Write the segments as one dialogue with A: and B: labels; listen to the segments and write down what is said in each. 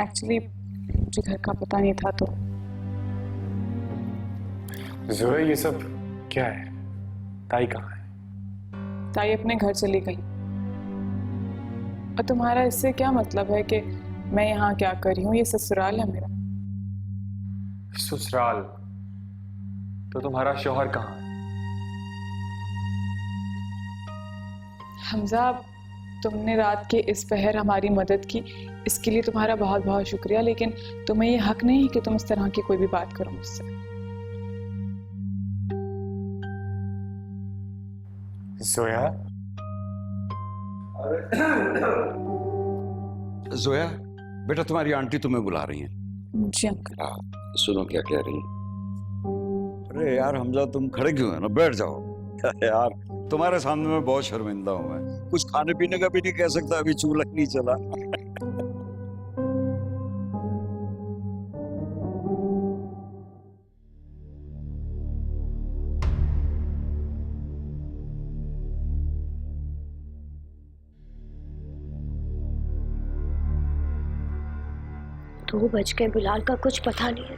A: Actually मुझे घर का पता नहीं था तो।
B: जोया ये सब क्या है? ताई कहाँ है?
A: ताई अपने घर चली गई। और तुम्हारा इससे क्या मतलब है कि मैं यहाँ क्या कर रही हूँ? ये ससुराल है मेरा।
B: ससुराल? तो तुम्हारा शौहर कहाँ है?
A: हमजा, तुमने रात के इस पहर हमारी मदद की, इसके लिए तुम्हारा बहुत बहुत शुक्रिया, लेकिन तुम्हें ये हक नहीं कि तुम इस तरह की कोई भी बात करो मुझसे।
B: जोया?
C: जोया बेटा, तुम्हारी आंटी तुम्हें बुला रही हैं।
A: जी अंकल।
C: सुनो क्या कह रही हैं। अरे यार हमजा, तुम खड़े क्यों है ना, बैठ जाओ। यार तुम्हारे सामने मैं बहुत शर्मिंदा हूं। मैं कुछ खाने पीने का भी नहीं कह सकता, अभी चूल्हा नहीं चला।
D: दो बज गए, बिलाल का कुछ पता नहीं है।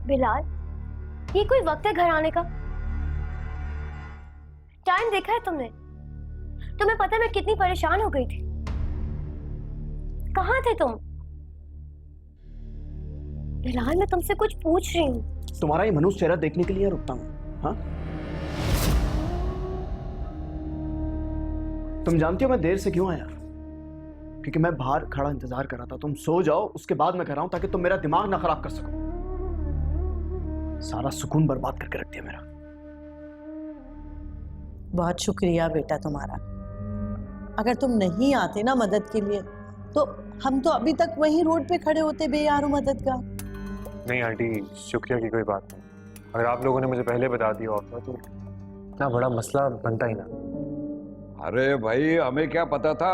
D: बिलाल, ये कोई वक्त है घर आने का? टाइम देखा है तुमने? तुम्हें पता है मैं कितनी परेशान हो गई थी। कहाँ थे तुम? बिलाल, मैं तुमसे कुछ पूछ रही हूँ।
E: तुम्हारा ये मनुष्य चेहरा देखने के लिए रुकता हूँ। हाँ, तुम जानती हो मैं देर से क्यों आया? क्योंकि मैं बाहर खड़ा इंतजार कर रहा था। तुम सो जाओ, उसके बाद मैं कर रहा हूं, ताकि तुम मेरा दिमाग ना खराब कर सको। सारा सुकून बर्बाद करके रख दिया मेरा।
F: बहुत शुक्रिया बेटा तुम्हारा। अगर तुम नहीं आते ना मदद के लिए, तो हम तो अभी तक वहीं रोड पे खड़े होते बेयारो मदद का।
B: नहीं आंटी, शुक्रिया की कोई बात नहीं। अगर आप लोगों ने मुझे पहले बता दिया होता तो इतना बड़ा मसला बनता ही ना।
C: अरे भाई, हमें क्या पता था?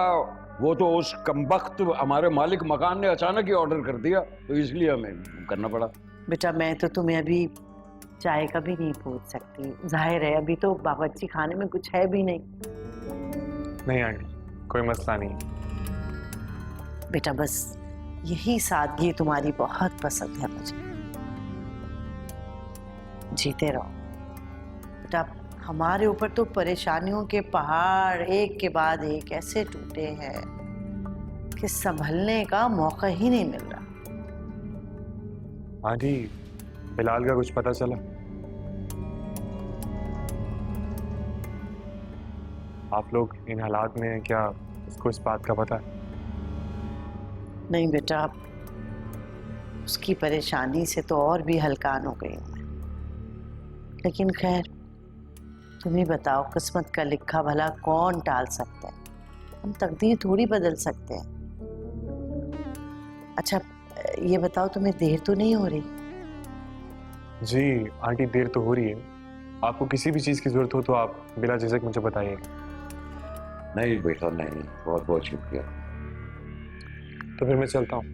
C: वो तो उस कमबख्त हमारे मालिक मकान ने अचानक ही ऑर्डर कर दिया, तो इसलिए हमें करना पड़ा।
F: बेटा मैं तो तुम्हें अभी चाय का भी नहीं पूछ सकती। जाहिर है अभी तो बावर्ची खाने में कुछ है भी नहीं।
B: नहीं आंटी, कोई मसला नहीं।
F: बेटा बस यही सादगी तुम्हारी बहुत पसंद है मुझे। जीते रहो बेटा। हमारे ऊपर तो परेशानियों के पहाड़ एक के बाद एक ऐसे टूटे हैं कि संभलने का मौका ही नहीं मिल रहा।
B: आंटी, बिलाल का कुछ पता चला? आप लोग इन हालात में हैं, क्या उसको इस बात का पता है?
F: नहीं बेटा, उसकी परेशानी से तो और भी हलकान हो गई हूं मैं। लेकिन खैर, तुम ही बताओ, किस्मत का लिखा भला कौन टाल सकता है? हम तकदीर थोड़ी बदल सकते हैं। अच्छा ये बताओ, तुम्हें देर तो नहीं हो रही?
B: जी आंटी, देर तो हो रही है। आपको किसी भी चीज़ की जरूरत हो तो आप बिला झिझक मुझे बताइए।
C: नहीं बेटा नहीं, बहुत बहुत शुक्रिया।
B: तो फिर मैं चलता हूँ।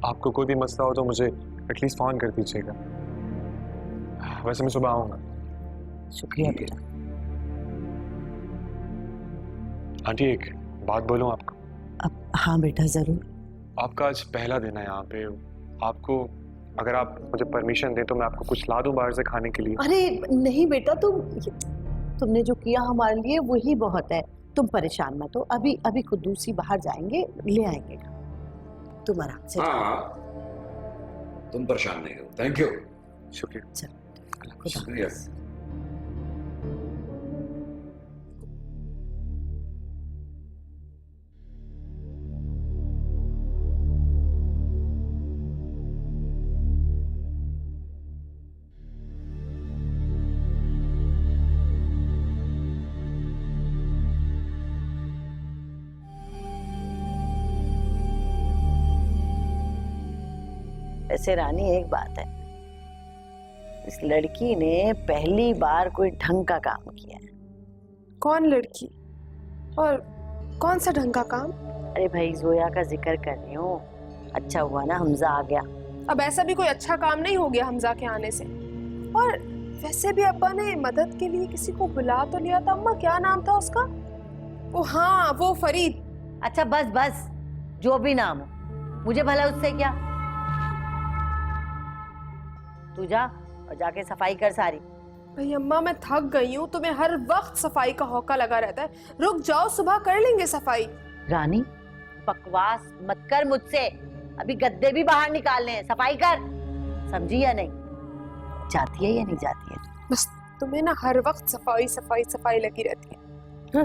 B: आपको कोई भी मसला हो तो मुझे एटलीस्ट फ़ोन कर दीजिएगा। वैसे मैं सुबह आऊँगा।
F: शुक्रिया बेटा।
B: आंटी एक बात बोलूँ आपको?
F: अब हाँ बेटा जरूर।
B: आपका आज पहला दिन है यहाँ पे। आपको अगर आप मुझे परमिशन दें तो मैं आपको कुछ ला दूँ बाहर से खाने के लिए।
F: अरे नहीं बेटा, तुमने जो किया हमारे लिए वही बहुत है। तुम परेशान मत हो, अभी कुद्दूसी बाहर जाएंगे, ले आएंगे। तुम आराम से
C: हाँ, तुम परेशान नहीं हो। Thank you.
B: शुक्रिया।
F: चलो
C: शुक्रिया।
F: वैसे रानी एक बात है, इस लड़की ने पहली बार कोई ढंग का काम किया है।
G: कौन लड़की और कौन सा ढंग का काम?
F: अरे भाई, जोया का जिक्र कर रही हूँ। अच्छा हुआ ना हमजा आ गया।
G: अब ऐसा भी कोई अच्छा काम नहीं हो गया हमजा के आने से। और वैसे भी अब्बा ने मदद के लिए किसी को बुला तो लिया था। अम्मा क्या नाम था उसका? वो हाँ, वो फरीद।
F: अच्छा बस बस, जो भी नाम हो, मुझे भला उससे क्या। तू जा और जाके सफाई कर सारी।
G: भाई अम्मा मैं थक गई हूँ, तुम्हें हर वक्त सफाई का हौका लगा रहता है। रुक जाओ, सुबह कर लेंगे सफाई।
F: रानी बकवास मत कर मुझसे, अभी गद्दे भी बाहर निकालने हैं, सफाई कर, समझी या नहीं? जाती है या नहीं जाती है?
G: बस तुम्हें ना हर वक्त सफाई सफाई सफाई लगी रहती है।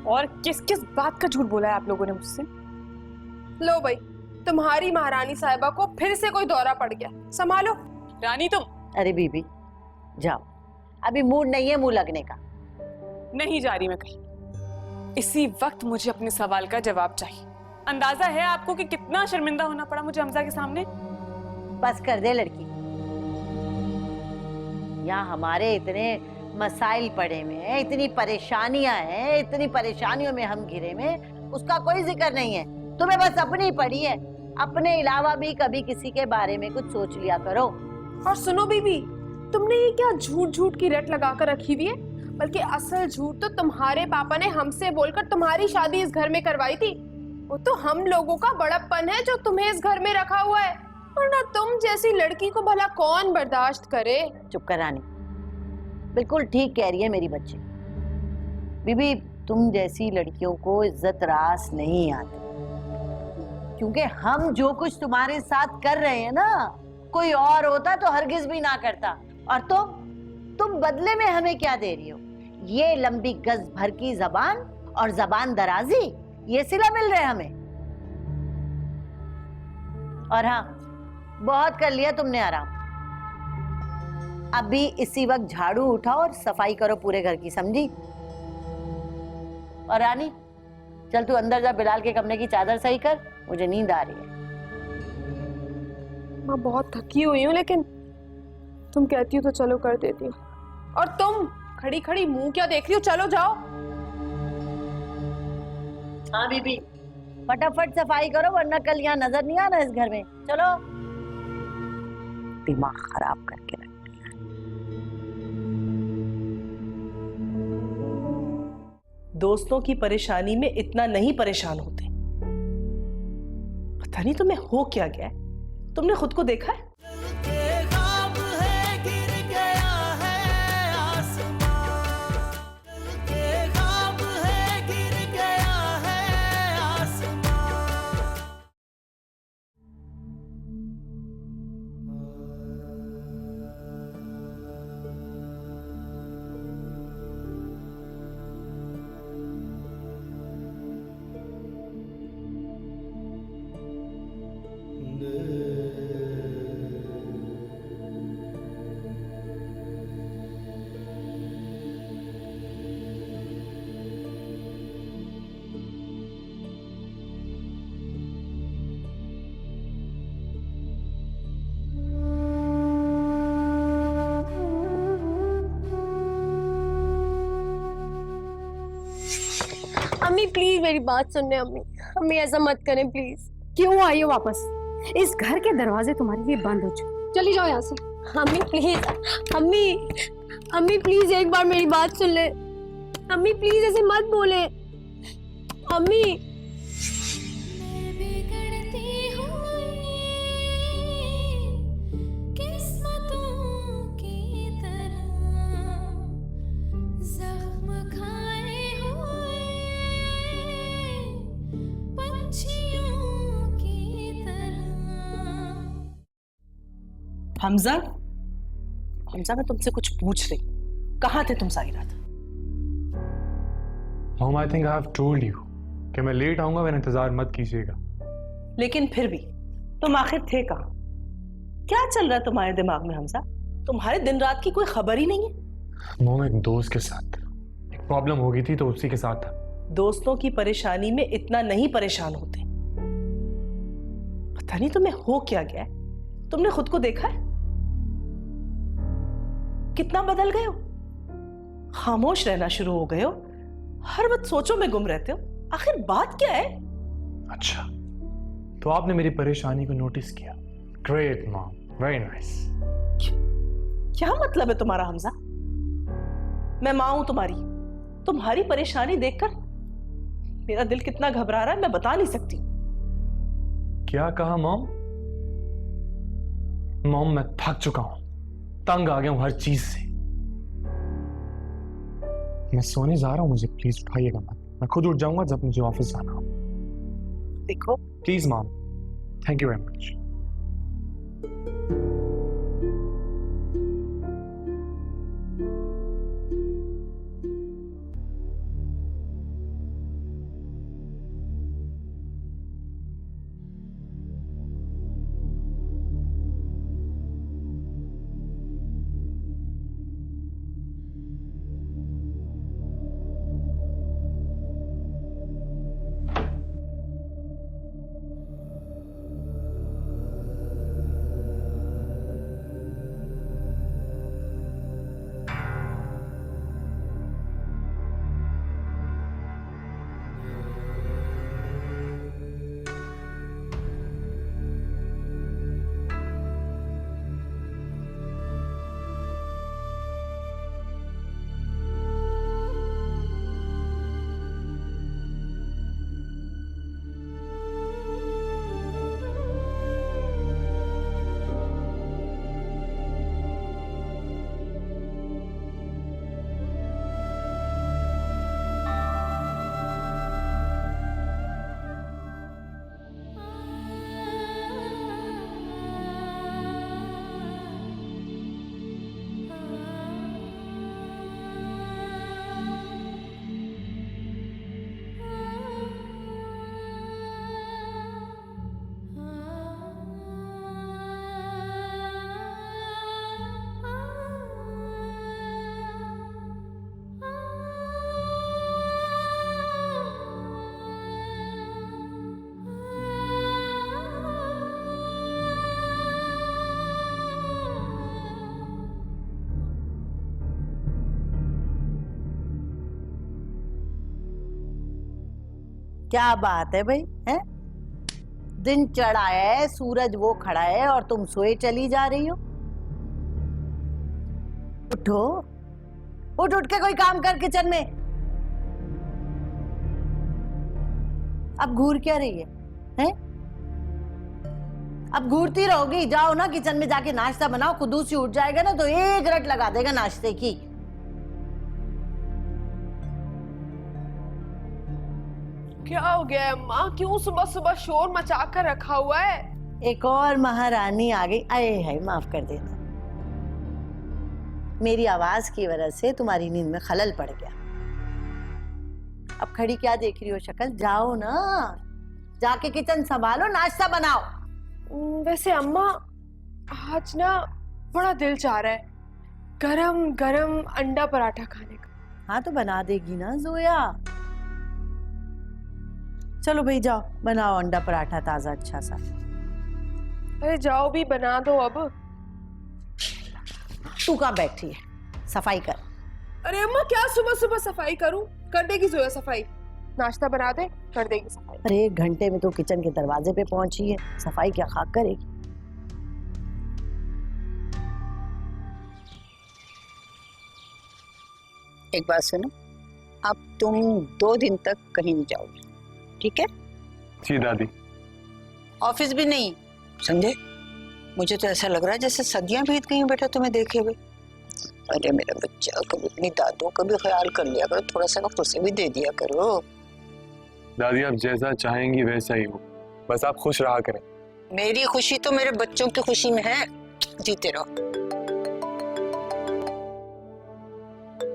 A: और किस किस बात का झूठ बोला है आप लोगों ने मुझसे?
G: लो भाई, तुम्हारी महारानी साहिबा को फिर से कोई दौरा पड़ गया, संभालो।
A: रानी तुम
F: अरे बीबी जाओ, अभी मूड नहीं है मुंह लगने का।
A: नहीं जा रही मैं कहीं। इसी वक्त मुझे अपने सवाल का जवाब चाहिए। अंदाजा है आपको कि कितना शर्मिंदा होना पड़ा मुझे हमजा के सामने?
F: बस कर दे लड़की, यहाँ हमारे इतने मसाइल पड़े हुए हैं, इतनी परेशानियां हैं, इतनी परेशानियों में हम घिरे में, उसका कोई जिक्र नहीं है। तुम्हें बस अपनी पड़ी है, अपने अलावा भी कभी किसी के बारे में कुछ सोच लिया करो।
G: और सुनो बीबी, तुमने ये क्या झूठ झूठ की रट लगा कर रखी हुई है? बल्कि असल झूठ तो तुम्हारे पापा ने हमसे बोलकर तुम्हारी शादी इस घर में करवाई थी। वो तो हम लोगों का बड़प्पन है जो तुम्हें इस घर में रखा हुआ है, वरना तुम जैसी लड़की को भला कौन बर्दाश्त करे।
F: चुप कर रानी, बिल्कुल ठीक कह रही है मेरी बच्ची। बीबी तुम जैसी लड़कियों को इज्जत रास नहीं आती, क्योंकि हम जो कुछ तुम्हारे साथ कर रहे हैं ना, कोई और होता तो हरगिज भी ना करता। और तुम बदले में हमें क्या दे रही हो? ये लंबी गज भर की जबान और जबान दराजी, ये सिला मिल रहा है हमें। और हाँ, बहुत कर लिया तुमने आराम, अभी इसी वक्त झाड़ू उठाओ और सफाई करो पूरे घर की, समझी? और रानी चल तू अंदर जा, बिलाल के कमरे की चादर सही कर, मुझे नींद आ रही है।
G: मैं बहुत थकी हुई हूँ, लेकिन तुम कहती हो तो चलो कर देती हूँ। और तुम खड़ी खड़ी मुंह क्या देख रही हो? चलो जाओ।
F: हाँ बीबी, फटाफट सफाई करो वरना कल यहाँ नजर नहीं आना इस घर में। चलो, दिमाग खराब करके रख।
H: दोस्तों की परेशानी में इतना नहीं परेशान होते। पता नहीं तुम्हें हो क्या गया है, तुमने खुद को देखा है?
D: अम्मी प्लीज मेरी बात सुनने। अम्मी अम्मी ऐसा मत करें प्लीज।
I: क्यों आई हो वापस? इस घर के दरवाजे तुम्हारे लिए बंद हो चुके, चली जाओ यहाँ से।
D: अम्मी प्लीज, अम्मी अम्मी प्लीज एक बार मेरी बात सुन ले। अम्मी प्लीज ऐसे मत बोले। अम्मी
H: हमजा, हमजा मैं तुमसे कुछ पूछ रही, कहाँ थे तुम सारी रात?
B: Mom, I think I have told you कि मैं लेट आऊंगा, मेरा इंतजार मत कीजिएगा।
H: लेकिन फिर भी तुम आखिर थे कहाँ? क्या चल रहा है तुम्हारे दिमाग में हमजा? तुम्हारे दिन रात की कोई खबर ही नहीं है।
B: मोम, एक दोस्त के साथ एक प्रॉब्लम हो गई थी तो उसी के साथ था।
H: दोस्तों की परेशानी में इतना नहीं परेशान होते। पता नहीं तुम्हें हो क्या गया है, तुमने खुद को देखा है? कितना बदल गए हो, खामोश रहना शुरू हो गए हो, हर वक्त सोचों में गुम रहते हो। आखिर बात क्या है?
B: अच्छा,
J: तो आपने मेरी परेशानी को नोटिस किया। Great mom, very nice.
H: क्या मतलब है तुम्हारा हमजा? मैं माँ हूं तुम्हारी। तुम्हारी परेशानी देखकर मेरा दिल कितना घबरा रहा है मैं बता नहीं सकती।
J: क्या कहा मॉम? मॉम मैं थक चुका हूं, तंग आ गया हूं हर चीज से। मैं सोने जा रहा हूं, मुझे प्लीज उठाइएगा मत। मैं खुद उठ जाऊंगा जब मुझे ऑफिस जाना हो।
H: देखो
J: please mom, thank you very much.
F: क्या बात है भाई, है? दिन चढ़ा है, सूरज वो खड़ा है और तुम सोए चली जा रही हो। उठो, उठ के कोई काम कर किचन में। अब घूर क्या रही है, हैं? अब घूरती रहोगी? जाओ ना किचन में जाके नाश्ता बनाओ। खुदूस ही उठ जाएगा ना तो एक रट लगा देगा नाश्ते की।
G: क्या हो गया है माँ? क्यों सुबह सुबह शोर मचा कर रखा हुआ है?
F: एक और महारानी आ गई। आए है, माफ कर देना, मेरी आवाज की वजह से तुम्हारी नींद में खलल पड़ गया। अब खड़ी क्या देख रही हो शक्ल? जाओ ना, जाके किचन संभालो, नाश्ता बनाओ।
G: वैसे अम्मा, आज ना बड़ा दिल चाह रहा है गरम गरम अंडा पराठा खाने का।
F: हाँ तो बना देगी ना जोया। चलो भाई जाओ, बनाओ अंडा पराठा ताजा अच्छा सा।
G: अरे जाओ भी बना दो अब।
F: तू कहाँ बैठी है? सफाई कर।
G: अरे अम्मा क्या सुबह सुबह सफाई करूं? कर देगी जोया सफाई। नाश्ता बना दे, कर देगी सफाई।
F: अरे 1 घंटे में तो किचन के दरवाजे पे पहुंची है, सफाई क्या खाक करेगी?
K: एक बात सुनो, अब तुम 2 दिन तक कहीं नहीं जाओगी, ठीक है?
B: जी दादी।
K: ऑफिस भी नहीं, समझे? मुझे तो ऐसा लग रहा है जैसे सदियां बीत गई बेटा तुम्हें देखे हुए। अरे मेरा बच्चा, कभी अपनी दादू का भी ख्याल कर लिया करो, थोड़ा सा वक्त उसे भी दे दिया करो।
B: दादी आप जैसा चाहेंगी वैसा ही हो, बस आप खुश रहा करें।
K: मेरी खुशी तो मेरे बच्चों की खुशी में है, जीते रहो।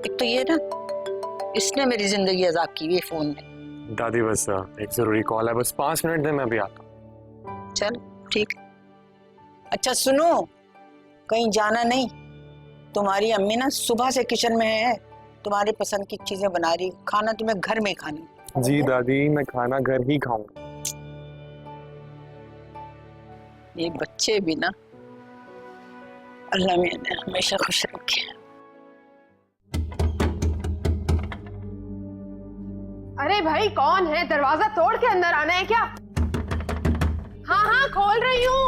K: एक तो ये ना, इसने मेरी जिंदगी अजाब की हुई फोन में।
B: दादी बस एक जरूरी कॉल है, बस 5 मिनट दे, मैं अभी आता हूँ।
K: चल ठीक। अच्छा सुनो, कहीं जाना नहीं। तुम्हारी अम्मी ना सुबह से किचन में है, तुम्हारे पसंद की चीजें बना रही। खाना तुम्हें घर में खाना।
B: जी दादी, मैं खाना घर ही खाऊंगा।
K: ये बच्चे भी ना, अल्लाह में हमेशा खुश रखे।
G: अरे भाई कौन है? दरवाजा तोड़ के अंदर आना है क्या? हाँ हाँ खोल रही हूँ।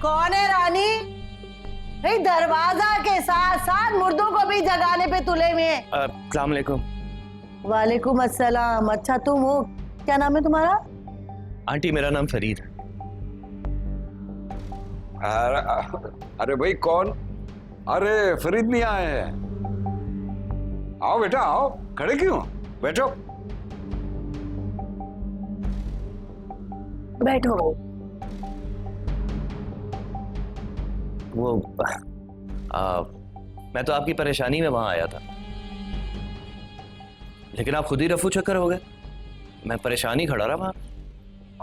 F: कौन है रानी? भाई दरवाजा के साथ साथ मुर्दों को भी जगाने पे तुले हुए हैं।
L: अस्सलाम वालेकुम।
F: वालेकुम अस्सलाम। अच्छा तुम हो, क्या नाम है तुम्हारा?
L: आंटी मेरा नाम फरीद है।
C: अरे भाई कौन? अरे फरीद नहीं आए हैं। आओ बेटा आओ, खड़े क्यों? बैठो।
F: बैठो।
L: वो मैं तो आपकी परेशानी में वहां आया था, लेकिन आप खुद ही रफू चक्कर हो गए। मैं परेशानी खड़ा रहा वहां।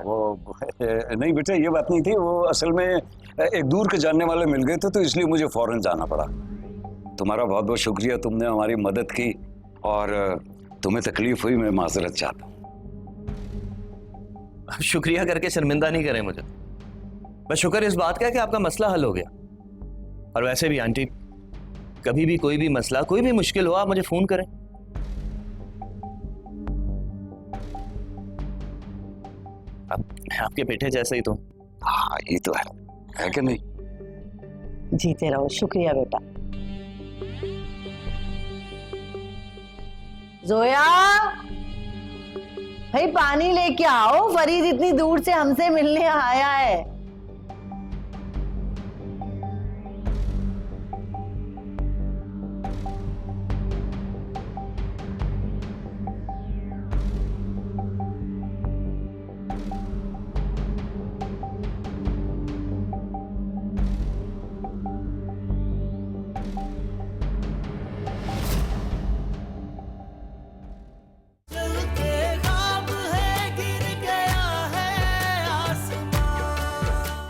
C: वो नहीं बेटा, ये बात नहीं थी। वो असल में एक दूर के जानने वाले मिल गए थे, तो इसलिए मुझे फौरन जाना पड़ा। तुम्हारा बहुत बहुत शुक्रिया, तुमने हमारी मदद की, और तुम्हें तकलीफ हुई, मैं माजरत चाहता हूँ।
L: शुक्रिया करके शर्मिंदा नहीं करें मुझे। बस शुक्र इस बात का है कि आपका मसला हल हो गया। और वैसे भी आंटी, कभी भी कोई भी मसला, कोई भी मुश्किल हो, आप मुझे फोन करें। अब आपके बेटे जैसे ही तो।
C: हाँ ये तो है कि नहीं?
F: जीते रहो। शुक्रिया बेटा। जोया, भाई पानी लेके आओ, फरीद इतनी दूर से हमसे मिलने आया है।